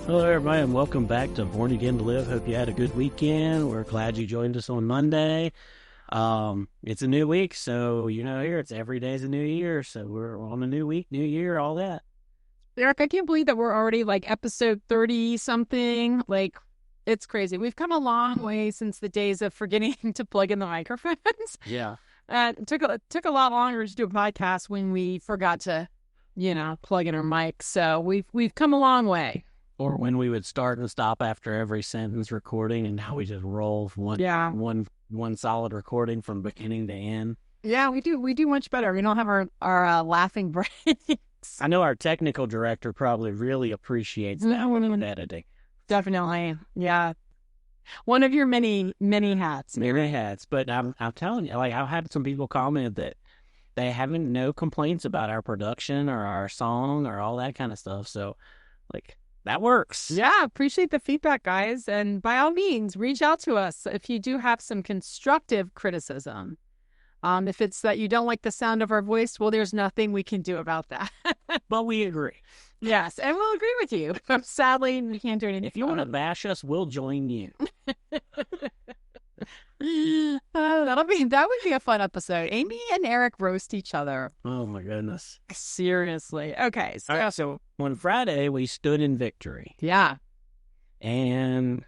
Hello, everybody, and welcome back to Born Again to Live. Hope you had a good weekend. We're glad you joined us on Monday. It's a new week, so here it's every day's a new year. So we're on a new week, new year, all that. Eric, I can't believe that we're already like episode 30 something. Like, it's crazy. We've come a long way since the days of forgetting to plug in the microphones. Yeah. It took a lot longer to do a podcast when we forgot to, plug in our mic. So we've come a long way. Or when we would start and stop after every sentence recording, and now we just roll one solid recording from beginning to end. Yeah, we do much better. We don't have our laughing breaks. I know our technical director probably really appreciates that when editing. Definitely, yeah. One of your many hats. Many hats, but I'm telling you, like, I've had some people comment that they haven't no complaints about our production or our song or all that kind of stuff. So, like, that works. Yeah, appreciate the feedback, guys. And by all means, reach out to us if you do have some constructive criticism. If it's that you don't like the sound of our voice, well, there's nothing we can do about that. But we agree. Yes, and we'll agree with you. Sadly, we can't do anything. If you want to bash us, we'll join you. That would be a fun episode. Amy and Eric roast each other. Oh my goodness. Seriously. Okay. All right, so on Friday we stood in victory. Yeah. And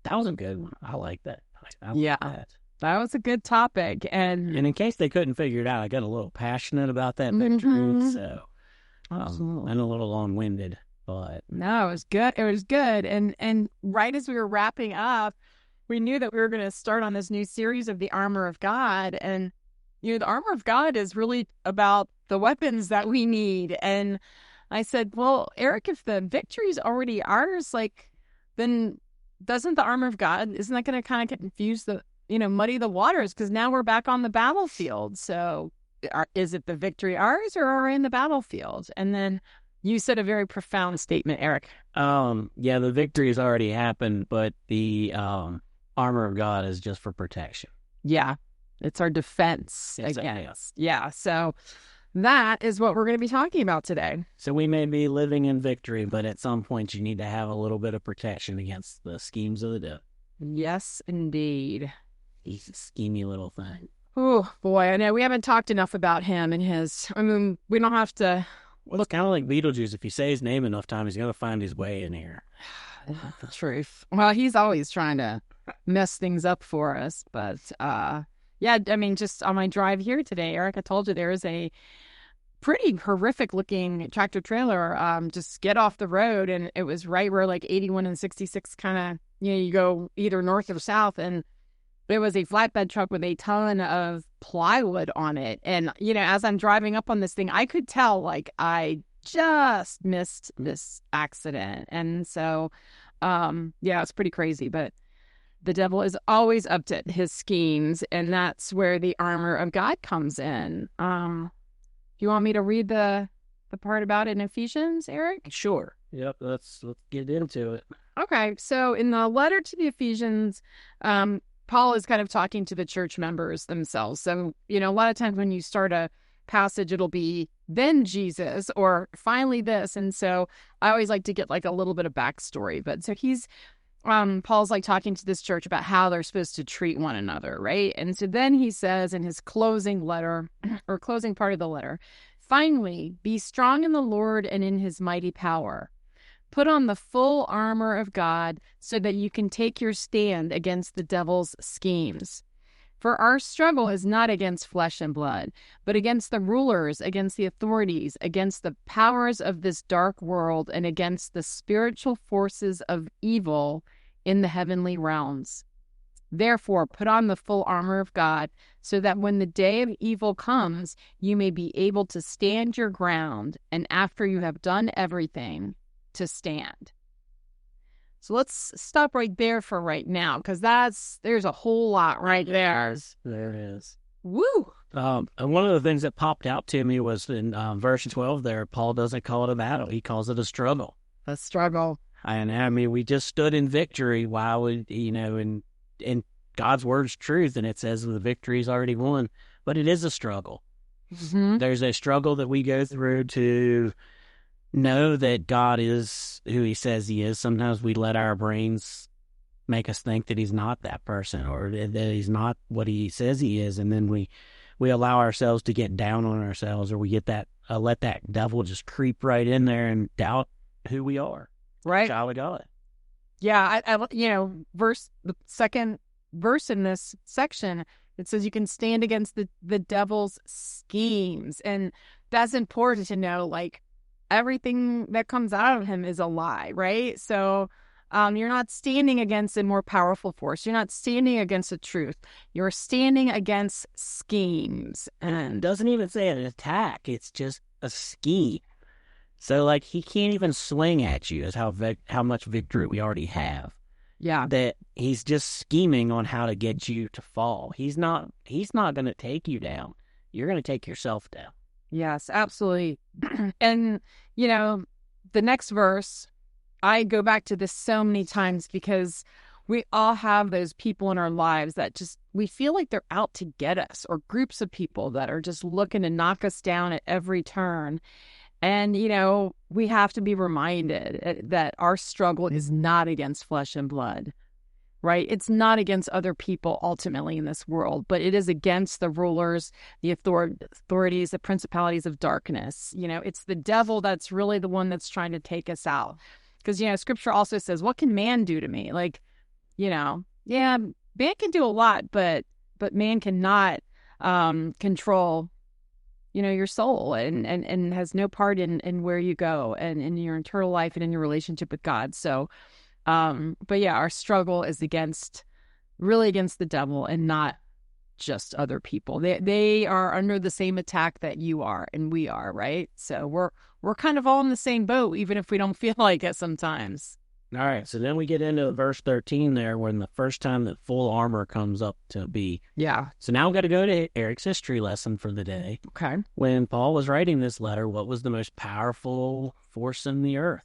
that was a good one. I like that. I like that. That was a good topic. And in case they couldn't figure it out, I got a little passionate about that victory. So I'm a little long-winded, but no, it was good. It was good. And right as we were wrapping up, we knew that we were going to start on this new series of the Armour of God. And, the Armour of God is really about the weapons that we need. And I said, well, Eric, if the victory is already ours, then doesn't the Armour of God, isn't that going to kind of confuse muddy the waters? Because now we're back on the battlefield. So is it the victory ours or are we in the battlefield? And then you said a very profound statement, Eric. Yeah, the victory has already happened, but the Armour of God is just for protection. Yeah, it's our defense against. Yeah, so that is what we're going to be talking about today. So we may be living in victory, but at some point you need to have a little bit of protection against the schemes of the devil. Yes, indeed. He's a schemy little thing. Oh, boy, I know we haven't talked enough about him and we don't have to... Well, it's kind of like Beetlejuice. If you say his name enough times, he's going to find his way in here. The truth. Well, he's always trying to mess things up for us. But, just on my drive here today, Eric, I told you there is a pretty horrific looking tractor trailer just get off the road. And it was right where 81 and 66 kind of, you go either north or south. And it was a flatbed truck with a ton of plywood on it. And, as I'm driving up on this thing, I could tell I just missed this accident. And so, it's pretty crazy. But the devil is always up to his schemes. And that's where the Armour of God comes in. Do you want me to read the part about it in Ephesians, Eric? Sure. Yep. Let's get into it. Okay. So in the letter to the Ephesians, Paul is kind of talking to the church members themselves. So, a lot of times when you start a passage, it'll be then Jesus or finally this. And so I always like to get a little bit of backstory. But so Paul's talking to this church about how they're supposed to treat one another, right? And so then he says in his closing letter or closing part of the letter, finally, be strong in the Lord and in his mighty power. Put on the full armor of God so that you can take your stand against the devil's schemes. For our struggle is not against flesh and blood, but against the rulers, against the authorities, against the powers of this dark world, and against the spiritual forces of evil in the heavenly realms. Therefore, put on the full armor of God so that when the day of evil comes, you may be able to stand your ground, and after you have done everything, to stand. So let's stop right there for right now, because there's a whole lot right there. There it is. Woo! And one of the things that popped out to me was in verse 12 there, Paul doesn't call it a battle. He calls it a struggle. A struggle. And we just stood in victory while in God's word's truth, and it says the victory's already won, but it is a struggle. Mm-hmm. There's a struggle that we go through to know that God is who he says he is. Sometimes we let our brains make us think that he's not that person or that he's not what he says he is. And then we allow ourselves to get down on ourselves, or we get that, let that devil just creep right in there and doubt who we are. Right. Child of God. Yeah. The second verse in this section, it says you can stand against the devil's schemes. And that's important to know, like, everything that comes out of him is a lie, right? So you're not standing against a more powerful force. You're not standing against the truth. You're standing against schemes. And it doesn't even say an attack. It's just a scheme. So, like, he can't even swing at you, is how much victory we already have. Yeah. That he's just scheming on how to get you to fall. He's not going to take you down. You're going to take yourself down. Yes, absolutely. And, the next verse, I go back to this so many times because we all have those people in our lives that just, we feel like they're out to get us, or groups of people that are just looking to knock us down at every turn. And, we have to be reminded that our struggle is not against flesh and blood, right? It's not against other people ultimately in this world, but it is against the rulers, the authorities, the principalities of darkness. It's the devil that's really the one that's trying to take us out. Because, scripture also says, what can man do to me? Like, man can do a lot, but man cannot control your soul and has no part in where you go and in your eternal life and in your relationship with God. So, but yeah, our struggle is really against the devil and not just other people. They are under the same attack that you are and we are, right? So we're kind of all in the same boat, even if we don't feel like it sometimes. All right, so then we get into verse 13 there, when the first time that full armor comes up to be. Yeah. So now we've got to go to Eric's history lesson for the day. Okay. When Paul was writing this letter, what was the most powerful force in the earth?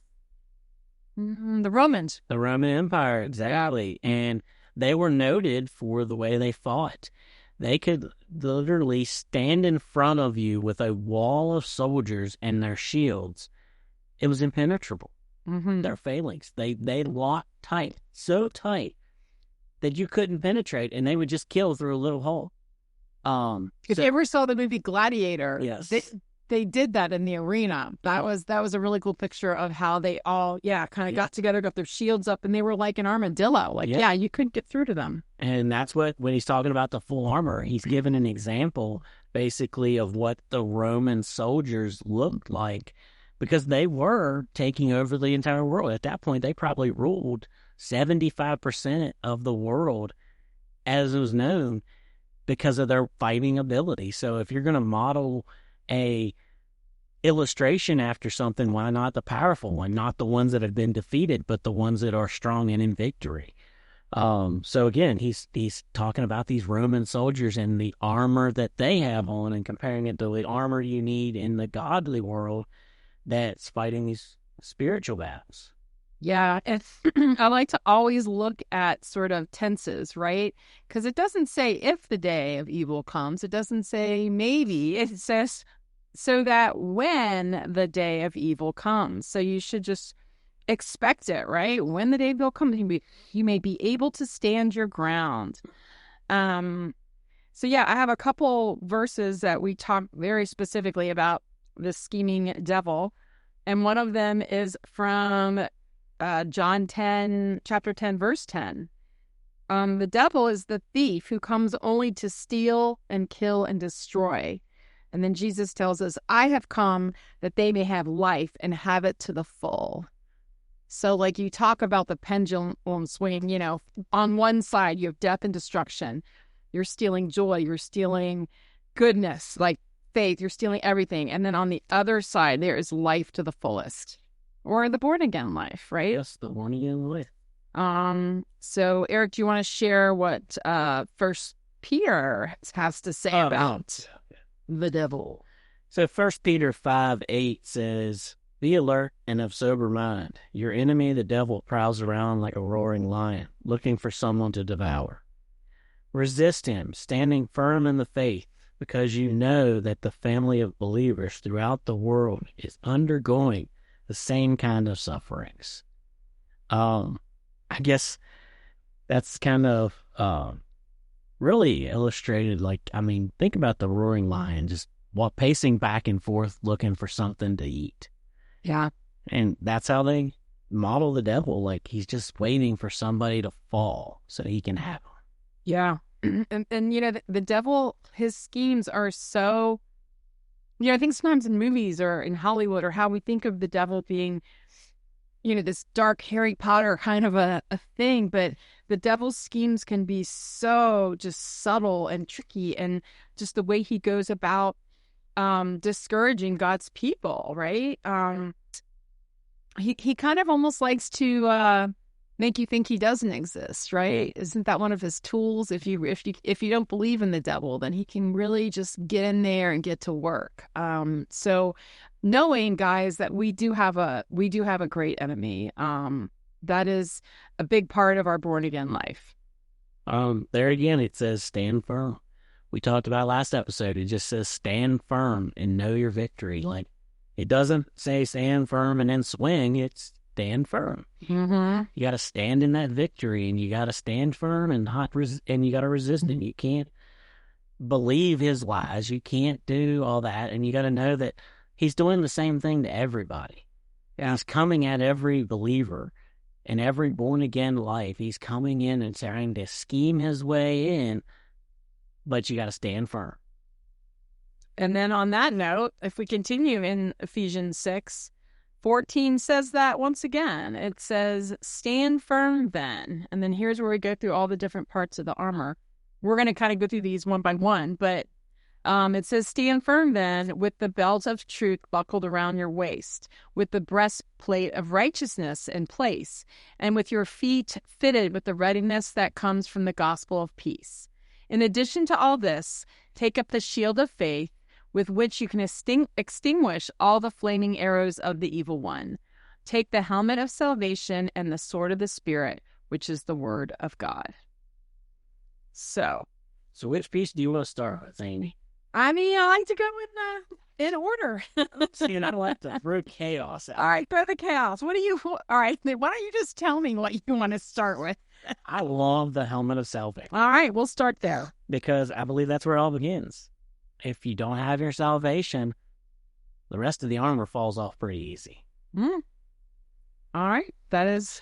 The Romans. The Roman Empire, exactly. Yeah. And they were noted for the way they fought. They could literally stand in front of you with a wall of soldiers and their shields. It was impenetrable. Mm-hmm. Their phalanx. They locked tight, so tight that you couldn't penetrate, and they would just kill through a little hole. If you ever saw the movie Gladiator, yes, they did that in the arena. That was a really cool picture of how they all kind of got together, got their shields up, and they were like an armadillo. Like you couldn't get through to them. And that's what, when he's talking about the full armor, he's given an example basically of what the Roman soldiers looked like. Because they were taking over the entire world. At that point, they probably ruled 75% of the world as it was known because of their fighting ability. So if you're going to model a illustration after something, why not the powerful one? Not the ones that have been defeated, but the ones that are strong and in victory. So again, he's talking about these Roman soldiers and the armor that they have on and comparing it to the armor you need in the godly world that's fighting these spiritual battles. Yeah, and I like to always look at sort of tenses, right? Because it doesn't say if the day of evil comes. It doesn't say maybe. It says so that when the day of evil comes. So you should just expect it, right? When the day of evil comes, you may be able to stand your ground. So yeah, I have a couple verses that we talk very specifically about the scheming devil. And one of them is from John 10, chapter 10, verse 10. The devil is the thief who comes only to steal and kill and destroy. And then Jesus tells us, I have come that they may have life and have it to the full. So like you talk about the pendulum swing, on one side you have death and destruction. You're stealing joy. You're stealing goodness, like faith, you're stealing everything. And then on the other side, there is life to the fullest, or the born again life, right? Yes, the born again life. So Eric, do you want to share what First Peter has to say about the devil? So 1 Peter 5:8 says, be alert and of sober mind. Your enemy, the devil, prowls around like a roaring lion, looking for someone to devour. Resist him, standing firm in the faith, because you know that the family of believers throughout the world is undergoing the same kind of sufferings. I guess that's kind of really illustrated. Like, I mean, think about the roaring lion just pacing back and forth looking for something to eat. Yeah. And that's how they model the devil. Like, he's just waiting for somebody to fall so he can have him. Yeah. And you know, the devil, his schemes are so, you know, I think sometimes in movies or in Hollywood or how we think of the devil being, you know, this dark Harry Potter kind of a thing, but the devil's schemes can be so just subtle and tricky, and just the way he goes about discouraging God's people, right? He kind of almost likes to make you think he doesn't exist, right? Isn't that one of his tools? If you don't believe in the devil, then he can really just get in there and get to work. So knowing, guys, that we do have a great enemy. That is a big part of our born again life. There again, it says stand firm. We talked about last episode. It just says stand firm and know your victory. Like, it doesn't say stand firm and then swing. It's stand firm. Mm-hmm. You got to stand in that victory, and you got to stand firm and and you got to resist it. You can't believe his lies. You can't do all that, and you got to know that he's doing the same thing to everybody. Yeah. He's coming at every believer in every born again life. He's coming in and trying to scheme his way in, but you got to stand firm. And then on that note, if we continue in Ephesians 6:14 says that once again. It says, stand firm then. And then here's where we go through all the different parts of the armor. We're going to kind of go through these one by one, but it says, stand firm then with the belt of truth buckled around your waist, with the breastplate of righteousness in place, and with your feet fitted with the readiness that comes from the gospel of peace. In addition to all this, take up the shield of faith, with which you can extinguish all the flaming arrows of the evil one. Take the helmet of salvation and the sword of the Spirit, which is the word of God. So which piece do you want to start with, Amy? I mean, I like to go in order. So you're not allowed to throw chaos out. All right, throw the chaos. All right, why don't you just tell me what you want to start with? I love the helmet of salvation. All right, we'll start there. Because I believe that's where it all begins. If you don't have your salvation, the rest of the armor falls off pretty easy. All right, that is...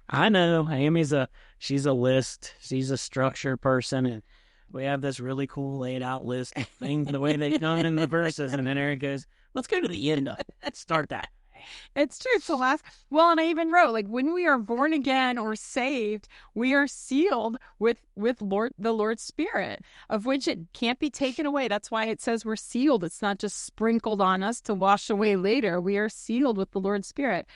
I know, Amy's she's a list, she's a structure person, and we have this really cool laid out list of things, the way they've done in the verses, and then Eric goes, let's go to the end of it. Let's start that. It's true. It's the last. Well, and I even wrote, like, when we are born again or saved, we are sealed with the Lord's Spirit, of which it can't be taken away. That's why it says we're sealed. It's not just sprinkled on us to wash away later. We are sealed with the Lord's Spirit.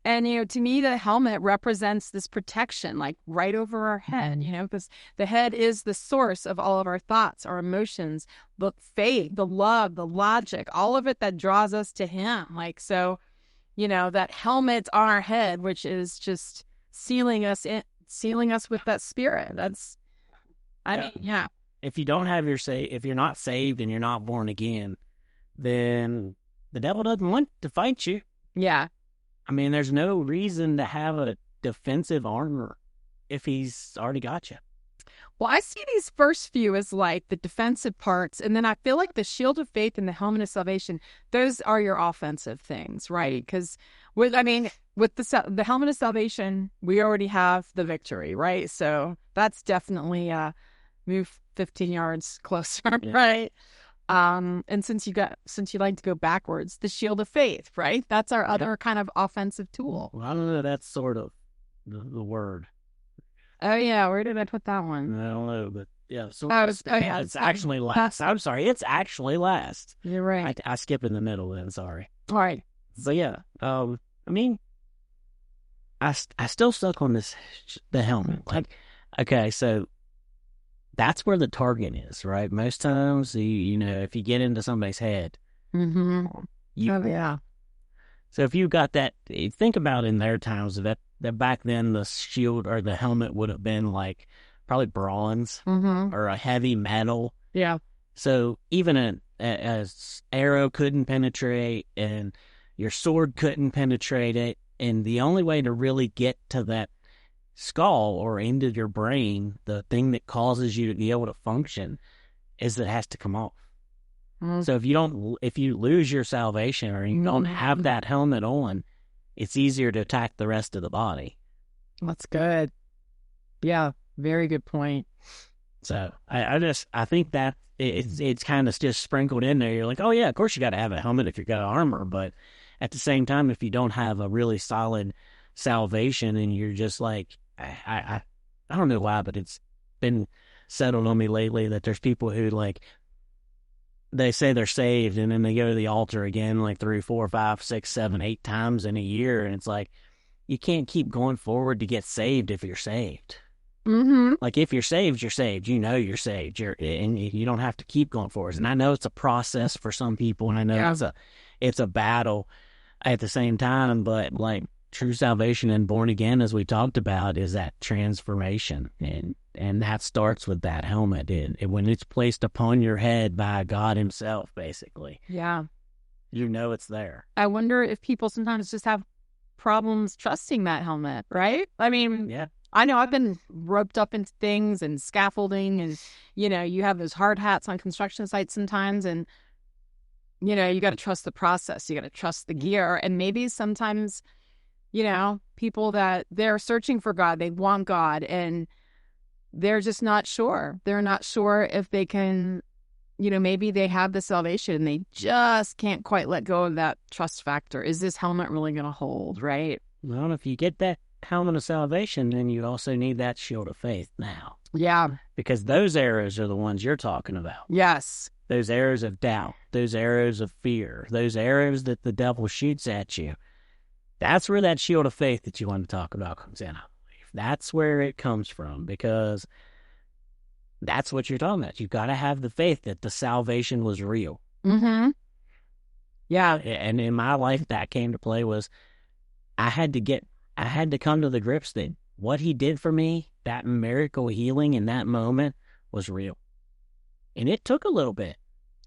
And, you know, to me, the helmet represents this protection, like right over our head, you know, because the head is the source of all of our thoughts, our emotions, the faith, the love, the logic, all of it that draws us to Him. Like, so, you know, that helmet on our head, which is just sealing us with that Spirit. That's, I mean, yeah. If you don't have if you're not saved and you're not born again, then the devil doesn't want to fight you. Yeah. I mean, there's no reason to have a defensive armor if he's already got you. Well, I see these first few as like the defensive parts, and then I feel like the shield of faith and the helmet of salvation, those are your offensive things, right? Because with the helmet of salvation, we already have the victory, right? So that's definitely move 15 yards closer, yeah. Right? And since you like to go backwards, the shield of faith, right? That's our other kind of offensive tool. Well, I don't know. That's sort of the word. Oh yeah, where did I put that one? I don't know, but yeah. So yeah, it's actually last. I'm sorry, it's actually last. You're right. I skip in the middle then. Sorry. All right. So yeah, I mean, I still stuck on the helmet. Like, okay, so that's where the target is, right? Most times, you know, if you get into somebody's head, yeah. So if you got that, think about in their times that back then the shield or the helmet would have been like probably bronze or a heavy metal. Yeah. So even a arrow couldn't penetrate, and Your sword couldn't penetrate it. And the only way to really get to that skull or into your brain, the thing that causes you to be able to function, is that it has to come off. So if you lose your salvation or you don't have that helmet on, it's easier to attack the rest of the body. That's good. Yeah, very good point. So I think that it's kind of just sprinkled in there. You're like, oh yeah, of course you got to have a helmet if you've got armor, but at the same time, if you don't have a really solid salvation and you're just like, I don't know why, but it's been settled on me lately that there's people who like, they say they're saved and then they go to the altar again like 3, 4, 5, 6, 7, 8 times in a year. And it's like, you can't keep going forward to get saved if you're saved. Like if you're saved, you're saved. You know you're saved. And you don't have to keep going forward. And I know it's a process for some people, and I know it's a battle at the same time. But like true salvation and born again, as we talked about, is that transformation, and that starts with that helmet. When it's placed upon your head by God Himself, basically. Yeah, you know it's there. I wonder if people sometimes just have problems trusting that helmet, right? I mean, yeah. I know I've been roped up into things and scaffolding and, you have those hard hats on construction sites sometimes and, you got to trust the process. You got to trust the gear. And maybe sometimes, people that they're searching for God, they want God and they're just not sure. They're not sure if they can, maybe they have the salvation and they just can't quite let go of that trust factor. Is this helmet really going to hold, right? Well, if you get that helmet of salvation, then you also need that shield of faith now. Yeah. Because those arrows are the ones you're talking about. Yes. Those arrows of doubt, those arrows of fear, those arrows that the devil shoots at you. That's where that shield of faith that you want to talk about comes in, I believe. That's where it comes from, because that's what you're talking about. You've got to have the faith that the salvation was real. Yeah. And in my life, that came to play was I had to come to the grips that what He did for me, that miracle healing in that moment, was real. And it took a little bit.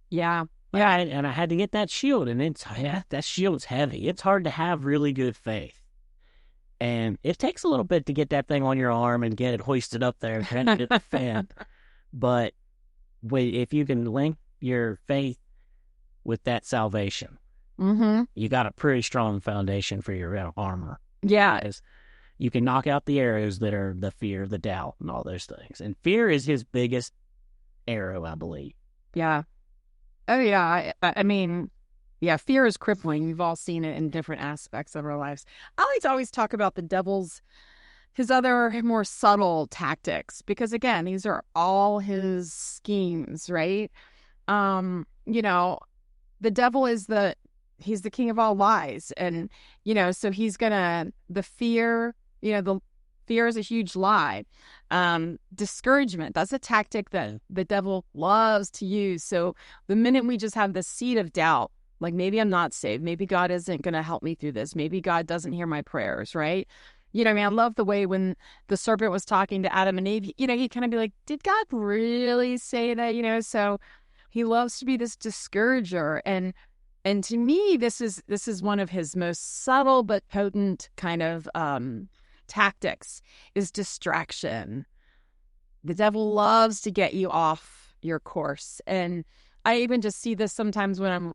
Yeah. Yeah, and I had to get that shield, and that shield's heavy. It's hard to have really good faith. And it takes a little bit to get that thing on your arm and get it hoisted up there and get the fan. But if you can link your faith with that salvation, you got a pretty strong foundation for your armor. Yeah. You can knock out the arrows that are the fear, the doubt, and all those things. And fear is his biggest arrow, I believe. Yeah. Oh, yeah. I mean, yeah, fear is crippling. We've all seen it in different aspects of our lives. I like to always talk about his other more subtle tactics, because again, these are all his schemes, right? The devil he's the king of all lies. And, so he's the fear is a huge lie. Discouragement, that's a tactic that the devil loves to use. So the minute we just have the seed of doubt, like maybe I'm not saved, maybe God isn't going to help me through this, maybe God doesn't hear my prayers, right? I love the way when the serpent was talking to Adam and Eve, he'd kind of be like, did God really say that? So he loves to be this discourager. And to me, this is one of his most subtle but potent kind of tactics, is distraction. The devil loves to get you off your course. And I even just see this sometimes when I'm,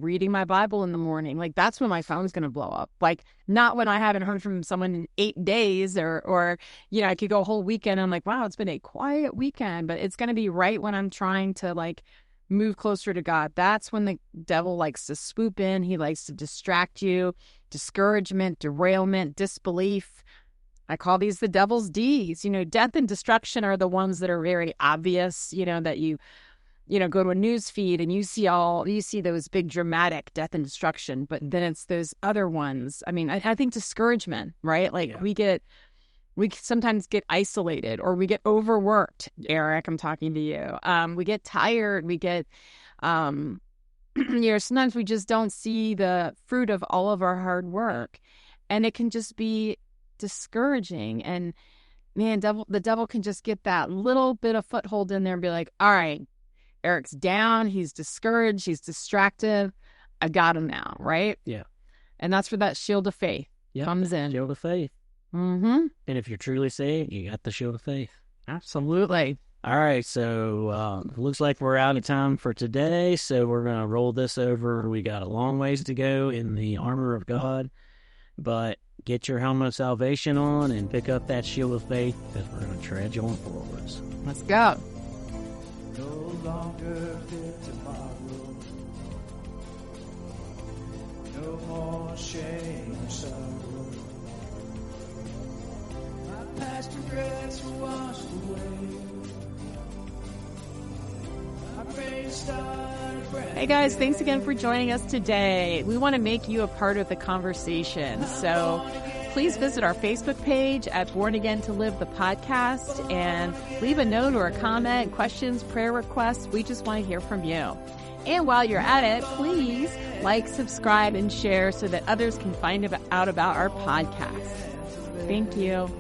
reading my Bible in the morning. Like, that's when my phone's going to blow up. Like, not when I haven't heard from someone in 8 days or I could go a whole weekend. I'm like, wow, it's been a quiet weekend. But it's going to be right when I'm trying to, like, move closer to God. That's when the devil likes to swoop in. He likes to distract you. Discouragement, derailment, disbelief. I call these the devil's D's. Death and destruction are the ones that are very obvious, that you go to a news feed and you see those big dramatic death and destruction, but then it's those other ones. I mean, I think discouragement, right? Like we sometimes get isolated or we get overworked. Eric, I'm talking to you. We get tired. We get, sometimes we just don't see the fruit of all of our hard work, and it can just be discouraging. And man, the devil can just get that little bit of foothold in there and be like, all right, Eric's down, he's discouraged, he's distracted, I got him now, right? Yeah. And that's where that shield of faith comes in. Shield of faith. Mm-hmm. And if you're truly saved, you got the shield of faith. Absolutely. All right, so looks like we're out of time for today, so we're going to roll this over. We got a long ways to go in the armor of God, but get your helmet of salvation on and pick up that shield of faith, because we're going to tread you on forwards. Let's go. No longer fit to borrow. No more shame or sorrow. My past regrets were washed away. Hey guys, thanks again for joining us today. We want to make you a part of the conversation. So please visit our Facebook page at Born Again to Live the podcast and leave a note or a comment, questions, prayer requests. We just want to hear from you. And while you're at it, please like, subscribe, and share so that others can find out about our podcast. Thank you.